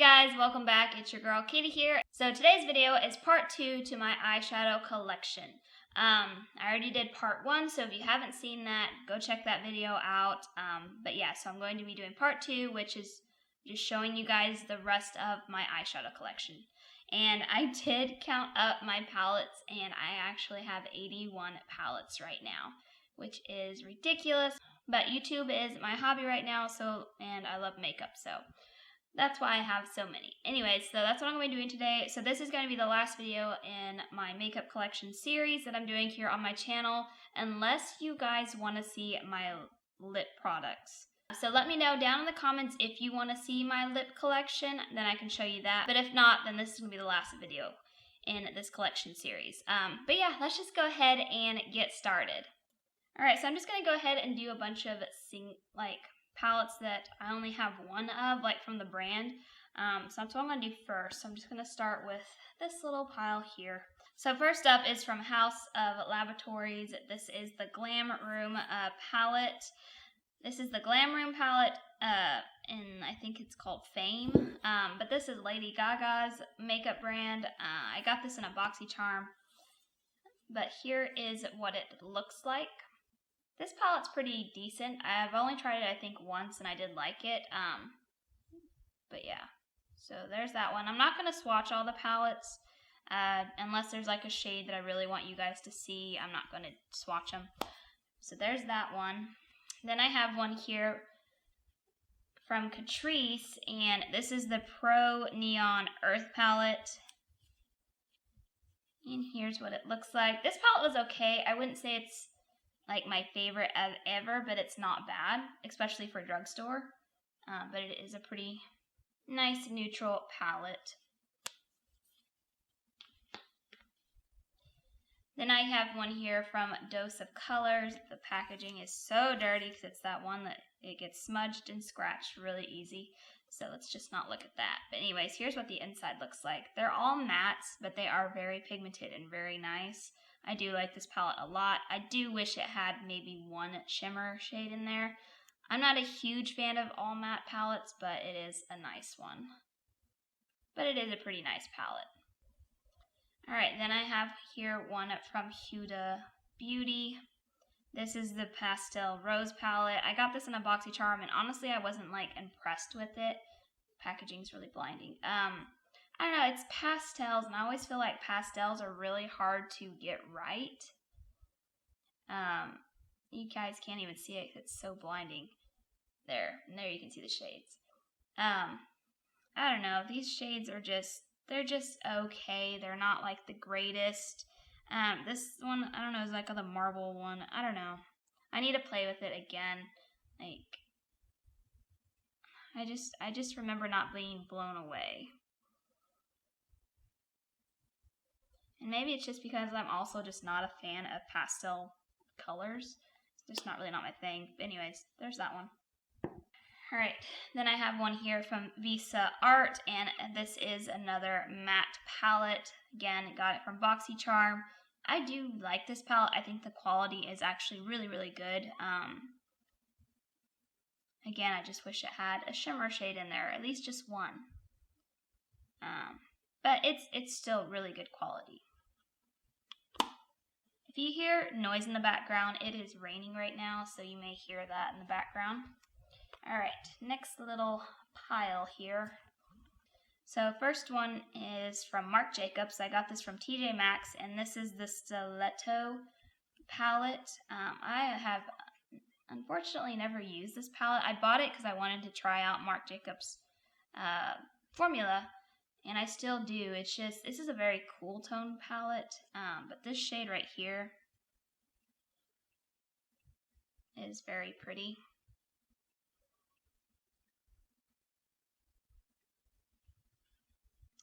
guys, welcome back. It's your girl Katie here. So today's video is part 2 to my eyeshadow collection. I already did part 1, so if you haven't seen that, go check that video out. But yeah, so I'm going to be doing part 2, which is just showing you guys the rest of my eyeshadow collection. And I did count up my palettes, and I actually have 81 palettes right now, which is ridiculous. But YouTube is my hobby right now, and I love makeup, so that's why I have so many. Anyways, so that's what I'm going to be doing today. So this is going to be the last video in my makeup collection series that I'm doing here on my channel, unless you guys want to see my lip products. So let me know down in the comments if you want to see my lip collection, then I can show you that. But if not, then this is going to be the last video in this collection series. But yeah, let's just go ahead and get started. Alright, so I'm just going to go ahead and do a bunch of palettes that I only have one of, like from the brand. So that's what I'm going to do first. So I'm just going to start with this little pile here. So first up is from House of Laboratories. This is the Glam Room palette. This is the Glam Room palette, and I think it's called Fame. But this is Lady Gaga's makeup brand. I got this in a BoxyCharm. But here is what it looks like. This palette's pretty decent. I've only tried it, I think, once, and I did like it. But yeah, so there's that one. I'm not going to swatch all the palettes unless there's like a shade that I really want you guys to see. I'm not going to swatch them. So there's that one. Then I have one here from Catrice, and this is the Pro Neon Earth palette. And here's what it looks like. This palette was okay. I wouldn't say it's like my favorite of ever, but it's not bad, especially for drugstore. But it is a pretty nice neutral palette. Then I have one here from Dose of Colors. The packaging is so dirty because it's that one that it gets smudged and scratched really easy. So let's just not look at that. But anyways, here's what the inside looks like. They're all mattes, but they are very pigmented and very nice. I do like this palette a lot. I do wish it had maybe one shimmer shade in there. I'm not a huge fan of all matte palettes, but it is a nice one. But it is a pretty nice palette. Alright, then I have here one from Huda Beauty. This is the Pastel Rose palette. I got this in a BoxyCharm, and honestly, I wasn't like impressed with it. Packaging's really blinding. I don't know, it's pastels, and I always feel like pastels are really hard to get right. You guys can't even see it because it's so blinding. There you can see the shades. I don't know, these shades are they're just okay. They're not like the greatest. This one, I don't know, is like the marble one. I don't know. I need to play with it again. I just remember not being blown away. And maybe it's just because I'm also just not a fan of pastel colors. It's just not my thing. But anyways, there's that one. Alright, then I have one here from Visa Art, and this is another matte palette. Again, got it from BoxyCharm. I do like this palette. I think the quality is actually really, really good. Again, I just wish it had a shimmer shade in there, at least just one. But it's still really good quality. If you hear noise in the background, it is raining right now, so you may hear that in the background. Alright, next little pile here. So first one is from Marc Jacobs. I got this from TJ Maxx, and this is the Stiletto palette. I have unfortunately never used this palette. I bought it because I wanted to try out Marc Jacobs' formula, and I still do. It's just, this is a very cool tone palette, but this shade right here is very pretty.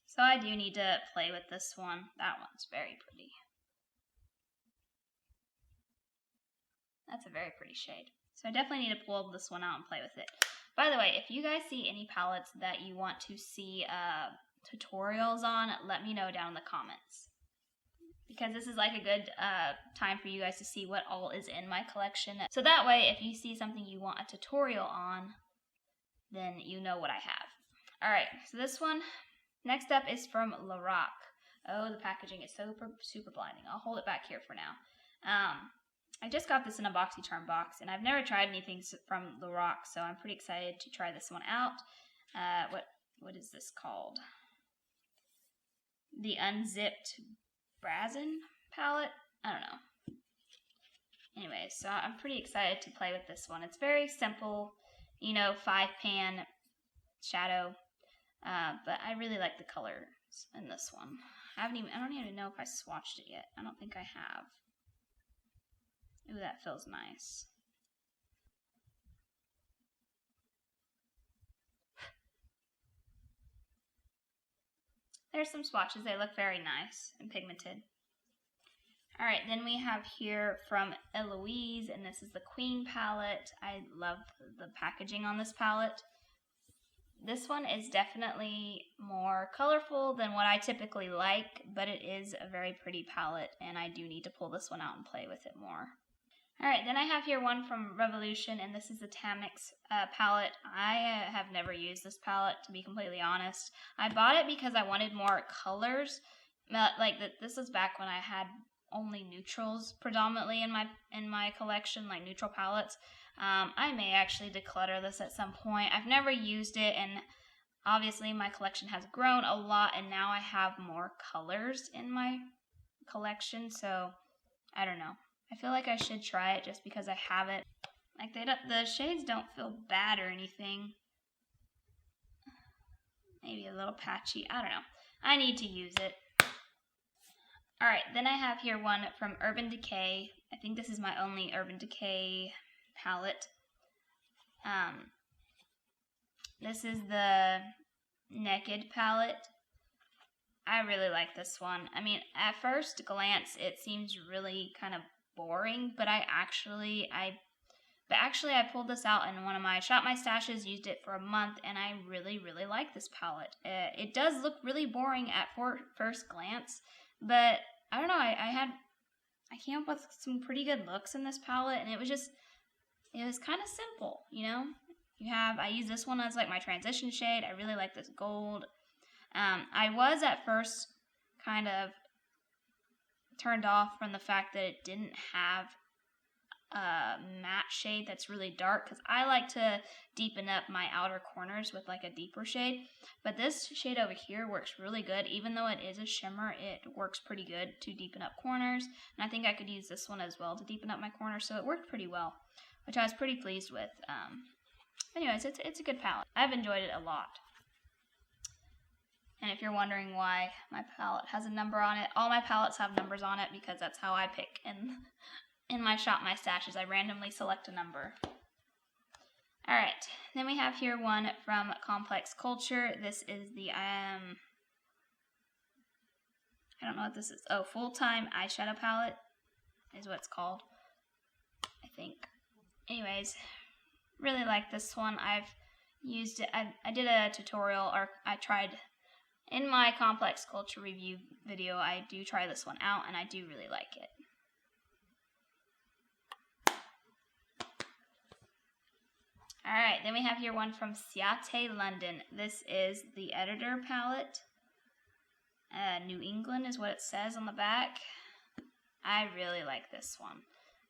So I do need to play with this one. That one's very pretty. That's a very pretty shade. So I definitely need to pull this one out and play with it. By the way, if you guys see any palettes that you want to see tutorials on, let me know down in the comments. Because this is like a good time for you guys to see what all is in my collection. So that way, if you see something you want a tutorial on, then you know what I have. Alright, so this one, next up is from Lorac. Oh, the packaging is super blinding. I'll hold it back here for now. I just got this in a BoxyCharm box, and I've never tried anything from Lorac, so I'm pretty excited to try this one out. What is this called? The Unzipped Brazen palette? I don't know. Anyway, so I'm pretty excited to play with this one. It's very simple, 5-pan shadow, but I really like the colors in this one. I don't even know if I swatched it yet. I don't think I have. Ooh, that feels nice. There's some swatches. They look very nice and pigmented. Alright, then we have here from Eloise, and this is the Queen palette. I love the packaging on this palette. This one is definitely more colorful than what I typically like, but it is a very pretty palette, and I do need to pull this one out and play with it more. Alright, then I have here one from Revolution, and this is the Tamix palette. I have never used this palette, to be completely honest. I bought it because I wanted more colors. This was back when I had only neutrals predominantly in my collection, like neutral palettes. I may actually declutter this at some point. I've never used it, and obviously my collection has grown a lot, and now I have more colors in my collection, so I don't know. I feel like I should try it just because I have it. Like, the shades don't feel bad or anything. Maybe a little patchy. I don't know. I need to use it. Alright, then I have here one from Urban Decay. I think this is my only Urban Decay palette. This is the Naked palette. I really like this one. I mean, at first glance, it seems really kind of boring, but I pulled this out in one of my Shop My Stashes, used it for a month, and I really like this palette. It does look really boring at first glance, but I don't know, I came up with some pretty good looks in this palette, and it was kind of simple, I use this one as like my transition shade. I really like this gold. I was at first kind of turned off from the fact that it didn't have a matte shade that's really dark, because I like to deepen up my outer corners with like a deeper shade, but this shade over here works really good. Even though it is a shimmer, it works pretty good to deepen up corners, and I think I could use this one as well to deepen up my corners, so it worked pretty well, which I was pretty pleased with. Anyways, it's a good palette. I've enjoyed it a lot. And if you're wondering why my palette has a number on it, all my palettes have numbers on it because that's how I pick in my Shop My Stashes. I randomly select a number. Alright, then we have here one from Complex Culture. This is the, I don't know what this is. Oh, Full-Time Eyeshadow Palette is what it's called, I think. Anyways, really like this one. I've used it, I did a tutorial, or I tried. In my Complex Culture review video, I do try this one out, and I do really like it. Alright, then we have here one from Ciate London. This is the Editor palette. New England is what it says on the back. I really like this one.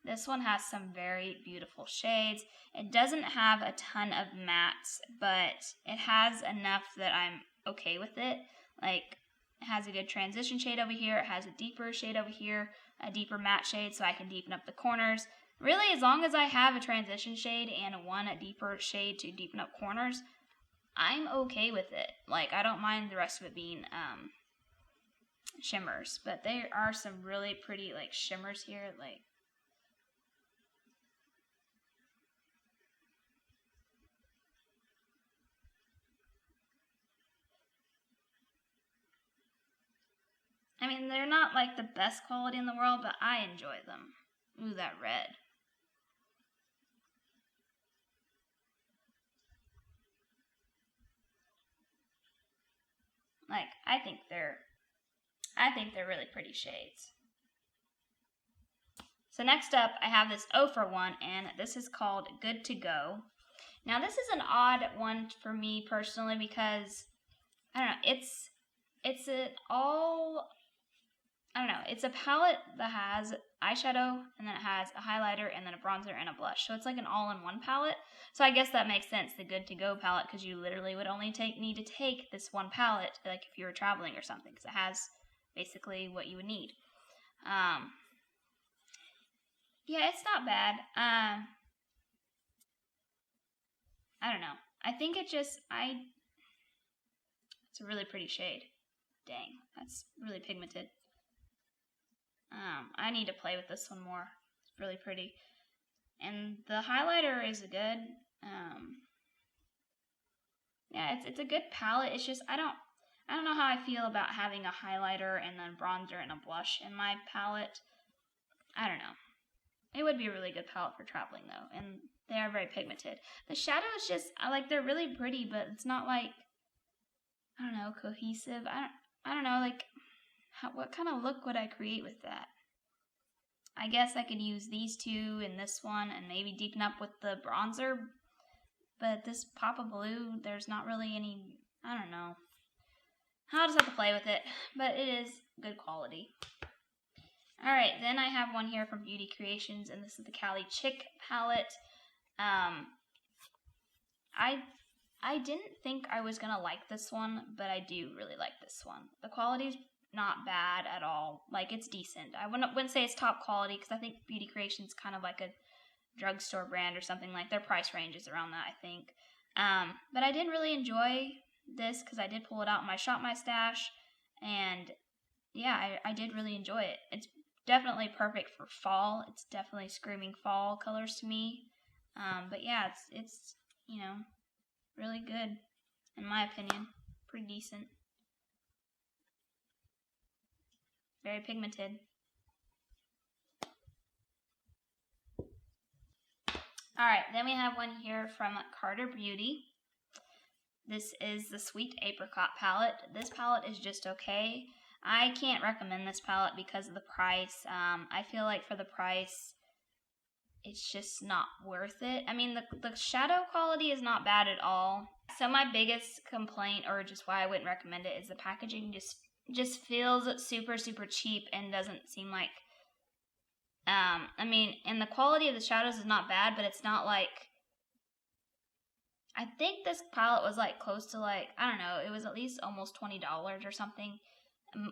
This one has some very beautiful shades. It doesn't have a ton of mattes, but it has enough that I'm okay with it. Like, it has a good transition shade over here, it has a deeper shade over here, a deeper matte shade so I can deepen up the corners. Really, as long as I have a transition shade and a deeper shade to deepen up corners, I'm okay with it. Like, I don't mind the rest of it being shimmers, but there are some really pretty like shimmers here, like I mean, they're not like the best quality in the world, but I enjoy them. Ooh, that red. Like, I think they're really pretty shades. So next up, I have this O for one, and this is called Good to Go. Now, this is an odd one for me personally because I don't know, it's a palette that has eyeshadow, and then it has a highlighter, and then a bronzer, and a blush. So it's like an all-in-one palette. So I guess that makes sense, the Good To Go palette, because you literally would only need to take this one palette, like if you were traveling or something, because it has basically what you would need. Yeah, it's not bad. I don't know. I think it's a really pretty shade. Dang, that's really pigmented. I need to play with this one more. It's really pretty. And the highlighter is good. Yeah, it's a good palette. It's just, I don't know how I feel about having a highlighter and then bronzer and a blush in my palette. I don't know. It would be a really good palette for traveling though, and they are very pigmented. The shadows just, they're really pretty, but it's not like, I don't know, cohesive. I don't know, like, what kind of look would I create with that? I guess I could use these two and this one and maybe deepen up with the bronzer, but this pop of blue, there's not really any, I don't know. I'll just have to play with it, but it is good quality. Alright, then I have one here from Beauty Creations, and this is the CALI CHIC palette. I didn't think I was going to like this one, but I do really like this one. The quality's not bad at all. Like, it's decent. I wouldn't say it's top quality, because I think Beauty Creations is kind of like a drugstore brand or something. Like, their price range is around that, I think. But I did really enjoy this, because I did pull it out in my Shop My Stash, and yeah, I did really enjoy it. It's definitely perfect for fall. It's definitely screaming fall colors to me. But yeah, it's you know, really good, in my opinion. Pretty decent. Very pigmented. Alright, then we have one here from Carter Beauty. This is the Sweet Apricot palette. This palette is just okay. I can't recommend this palette because of the price. I feel like for the price, it's just not worth it. I mean, the shadow quality is not bad at all. So my biggest complaint, or just why I wouldn't recommend it, is the packaging just feels super, super cheap and doesn't seem like, I mean, and the quality of the shadows is not bad, but it's not like, I think this palette was like close to like, I don't know, it was at least almost $20 or something,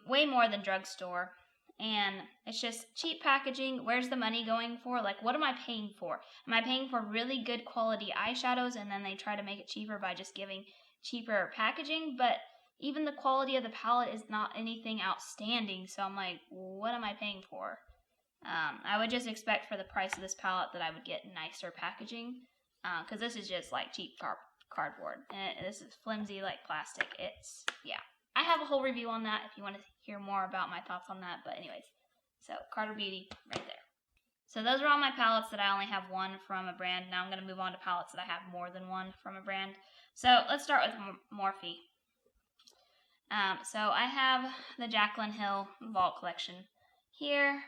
way more than drugstore, and it's just cheap packaging. Where's the money going for? Like, what am I paying for? Am I paying for really good quality eyeshadows, and then they try to make it cheaper by just giving cheaper packaging? But even the quality of the palette is not anything outstanding, so I'm like, what am I paying for? I would just expect for the price of this palette that I would get nicer packaging, because this is just like cheap cardboard. And this is flimsy like plastic. It's, yeah. I have a whole review on that if you want to hear more about my thoughts on that. But anyways, so Carter Beauty right there. So those are all my palettes that I only have one from a brand. Now I'm going to move on to palettes that I have more than one from a brand. So let's start with Morphe. So I have the Jaclyn Hill Vault Collection here.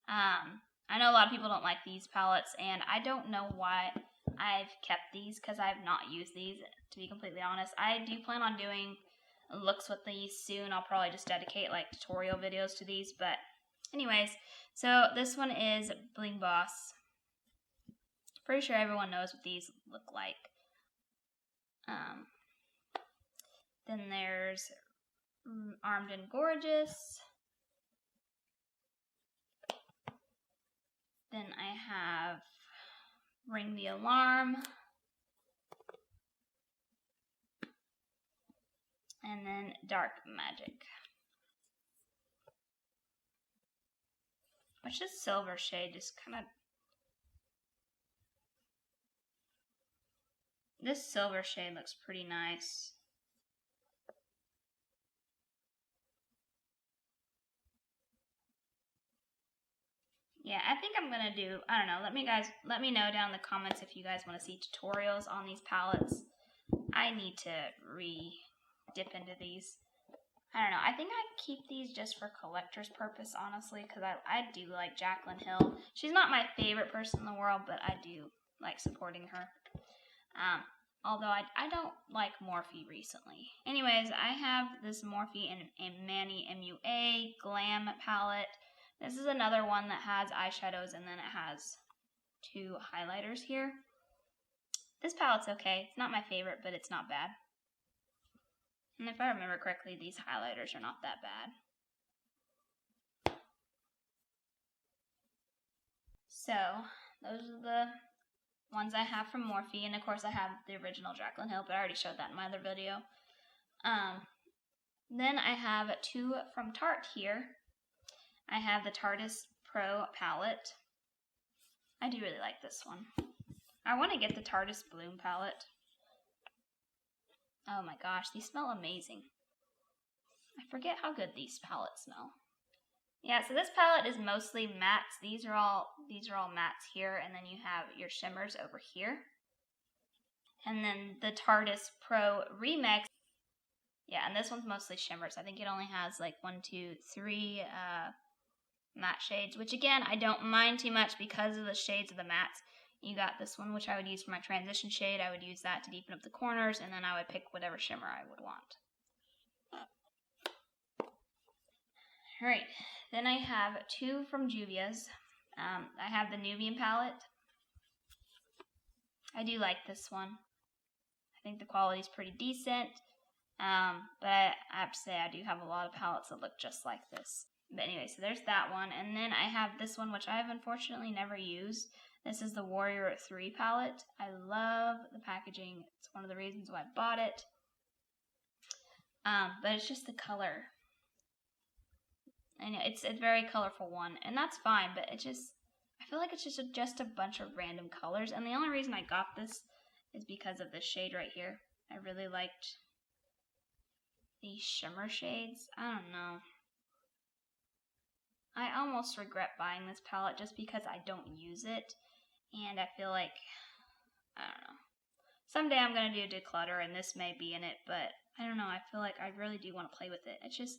I know a lot of people don't like these palettes, and I don't know why I've kept these, because I have not used these, to be completely honest. I do plan on doing looks with these soon. I'll probably just dedicate like tutorial videos to these, but anyways, so this one is Bling Boss. Pretty sure everyone knows what these look like. Then there's Armed and Gorgeous. Then I have Ring the Alarm. And then Dark Magic. Which this silver shade just kind of... This silver shade looks pretty nice. Yeah, I think I'm gonna do, I don't know, let me know down in the comments if you guys want to see tutorials on these palettes. I need to dip into these. I don't know, I think I keep these just for collector's purpose, honestly, because I do like Jaclyn Hill. She's not my favorite person in the world, but I do like supporting her. although I don't like Morphe recently. Anyways, I have this Morphe in Manny MUA Glam palette. This is another one that has eyeshadows and then it has 2 highlighters here. This palette's okay. It's not my favorite, but it's not bad. And if I remember correctly, these highlighters are not that bad. So, those are the ones I have from Morphe, and of course I have the original Jaclyn Hill, but I already showed that in my other video. Then I have 2 from Tarte here. I have the Tarteist Pro palette. I do really like this one. I want to get the Tarteist Bloom palette. Oh my gosh, these smell amazing. I forget how good these palettes smell. Yeah, so this palette is mostly mattes. These are all mattes here, and then you have your shimmers over here. And then the Tarteist Pro Remix. Yeah, and this one's mostly shimmers. I think it only has like 1, 2, 3 matte shades, which again, I don't mind too much because of the shades of the mattes. You got this one, which I would use for my transition shade. I would use that to deepen up the corners, and then I would pick whatever shimmer I would want. Alright, then I have 2 from JUVIA'S. I have the Nubian palette. I do like this one. I think the quality is pretty decent, but I have to say I do have a lot of palettes that look just like this. But anyway, so there's that one, and then I have this one, which I have unfortunately never used. This is the Warrior 3 palette. I love the packaging. It's one of the reasons why I bought it. But it's just the color. I know it's a very colorful one, and that's fine, but I feel like it's just a bunch of random colors, and the only reason I got this is because of this shade right here. I really liked these shimmer shades. I don't know. I almost regret buying this palette just because I don't use it, and I feel like, I don't know. Someday I'm going to do declutter, and this may be in it, but I don't know. I feel like I really do want to play with it. It's just,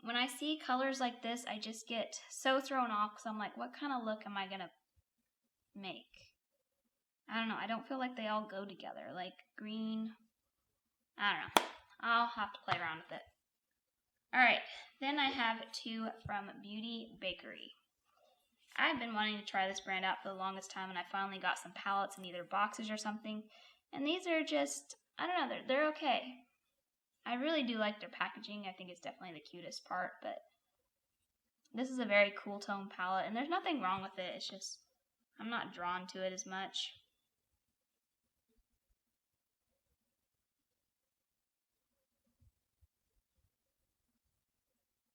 when I see colors like this, I just get so thrown off because I'm like, what kind of look am I going to make? I don't know. I don't feel like they all go together. Like green, I don't know. I'll have to play around with it. Alright, then I have 2 from Beauty Bakery. I've been wanting to try this brand out for the longest time, and I finally got some palettes in either boxes or something. And these are just, I don't know, they're okay. I really do like their packaging. I think it's definitely the cutest part, but this is a very cool tone palette, and there's nothing wrong with it. It's just, I'm not drawn to it as much.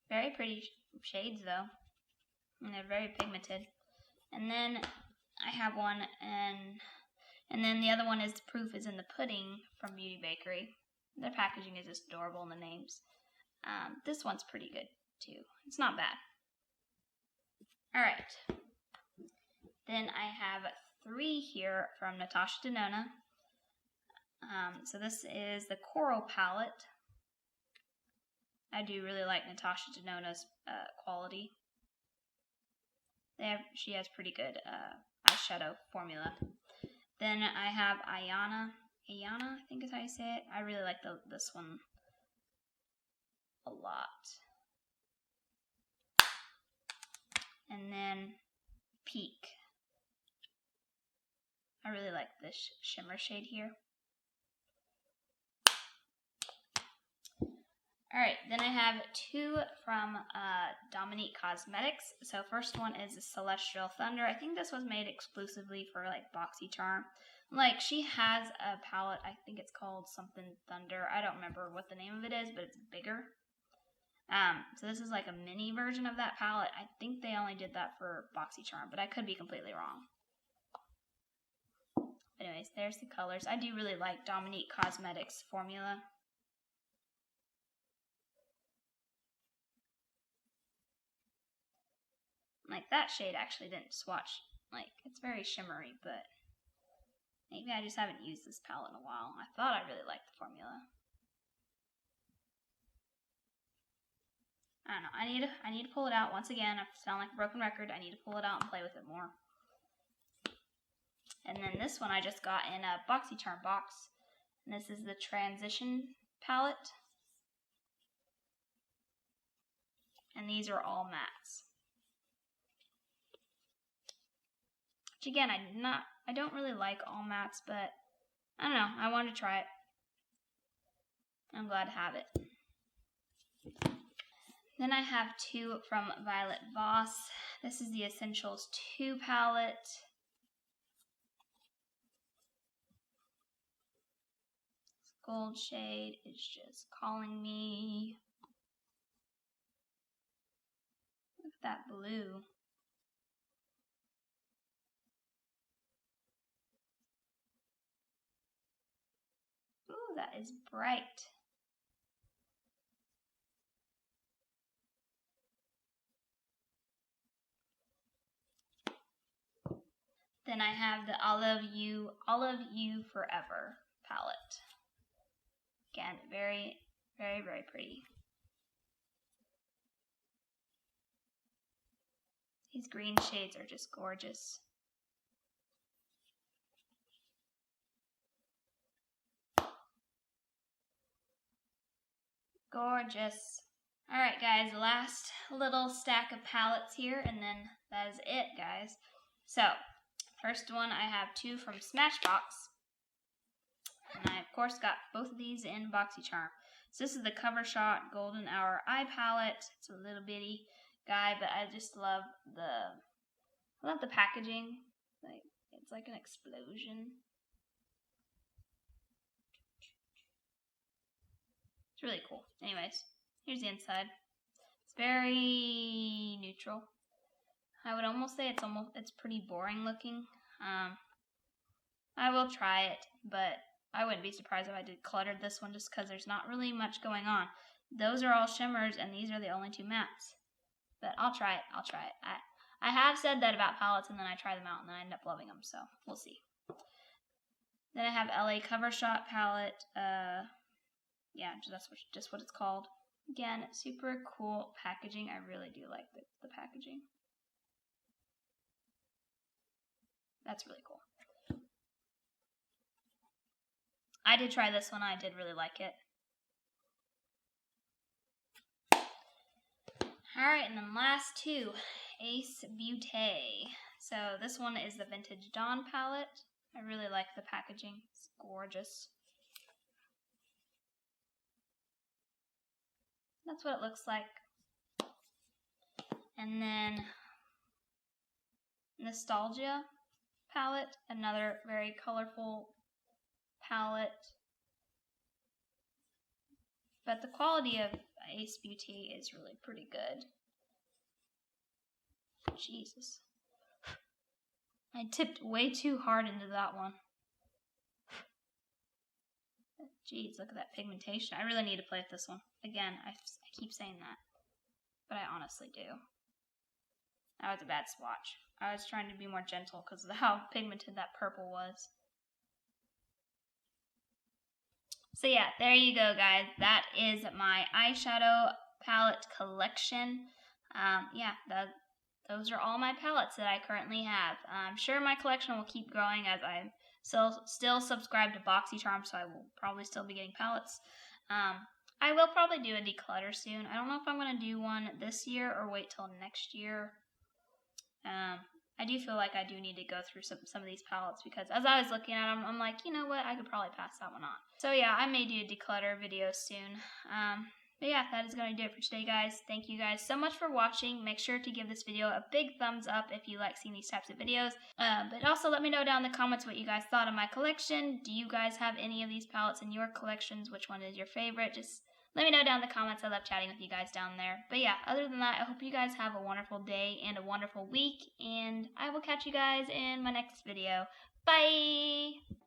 Very pretty shades though, and they're very pigmented. And then I have one, and then the other one is Proof is in the Pudding from Beauty Bakery. Their packaging is just adorable in the names. This one's pretty good too. It's not bad. Alright. Then I have 3 here from Natasha Denona. So this is the Coral palette. I do really like Natasha Denona's quality. She has pretty good eyeshadow formula. Then I have Ayana, I think is how you say it. I really like this one a lot. And then Peak. I really like this shimmer shade here. Alright, then I have 2 from Dominique Cosmetics. So first one is the Celestial Thunder. I think this was made exclusively for like BoxyCharm. Like, she has a palette, I think it's called something Thunder. I don't remember what the name of it is, but it's bigger. So this is like a mini version of that palette. I think they only did that for BoxyCharm, but I could be completely wrong. Anyways, there's the colors. I do really like Dominique Cosmetics formula. Like, that shade actually didn't swatch. Like, it's very shimmery, but maybe I just haven't used this palette in a while. I thought I really liked the formula. I don't know. I need to pull it out once again. I sound like a broken record. I need to pull it out and play with it more. And then this one I just got in a BoxyCharm box. And this is the Transition palette. And these are all mattes. Which again, I don't really like all mattes, but I don't know, I wanted to try it. I'm glad to have it. Then I have two from Violet Voss. This is the Essentials 2 palette. This gold shade is just calling me. Look at that blue. Ooh, that is bright. Then I have the Olive You Forever palette. Again, very, very, very pretty. These green shades are just gorgeous. Gorgeous. Alright guys, last little stack of palettes here, and then that is it, guys. So, first one, I have two from Smashbox. And I, of course, got both of these in BoxyCharm. So this is the Cover Shot Golden Hour Eye Palette. It's a little bitty guy, but I just love the packaging. Like, it's like an explosion. It's really cool. Anyways, here's the inside. It's very neutral. I would almost say it's pretty boring looking. I will try it, but I wouldn't be surprised if I decluttered this one just because there's not really much going on. Those are all shimmers, and these are the only two mattes. But I'll try it. I have said that about palettes, and then I try them out, and then I end up loving them, so we'll see. Then I have LA Cover Shot palette. Yeah, that's just what it's called. Again, super cool packaging. I really do like the packaging. That's really cool. I did try this one. I did really like it. Alright, and then last two. Ace Beauté. So this one is the Vintage Dawn palette. I really like the packaging. It's gorgeous. That's what it looks like. And then Nostalgia palette, another very colorful palette. But the quality of Ace Beauté is really pretty good. Jesus. I tipped way too hard into that one. Jeez, look at that pigmentation. I really need to play with this one. Again, I keep saying that, but I honestly do. That was a bad swatch. I was trying to be more gentle because of how pigmented that purple was. So yeah, there you go, guys. That is my eyeshadow palette collection. Those are all my palettes that I currently have. I'm sure my collection will keep growing as I'm still subscribed to BoxyCharm, so I will probably still be getting palettes. I will probably do a declutter soon. I don't know if I'm going to do one this year or wait till next year. I do feel like I do need to go through some of these palettes because as I was looking at them, I'm like, you know what, I could probably pass that one on. So yeah, I may do a declutter video soon. But yeah, that is going to do it for today, guys. Thank you guys so much for watching. Make sure to give this video a big thumbs up if you like seeing these types of videos. But also let me know down in the comments what you guys thought of my collection. Do you guys have any of these palettes in your collections? Which one is your favorite? Just let me know down in the comments. I love chatting with you guys down there. But yeah, other than that, I hope you guys have a wonderful day and a wonderful week. And I will catch you guys in my next video. Bye!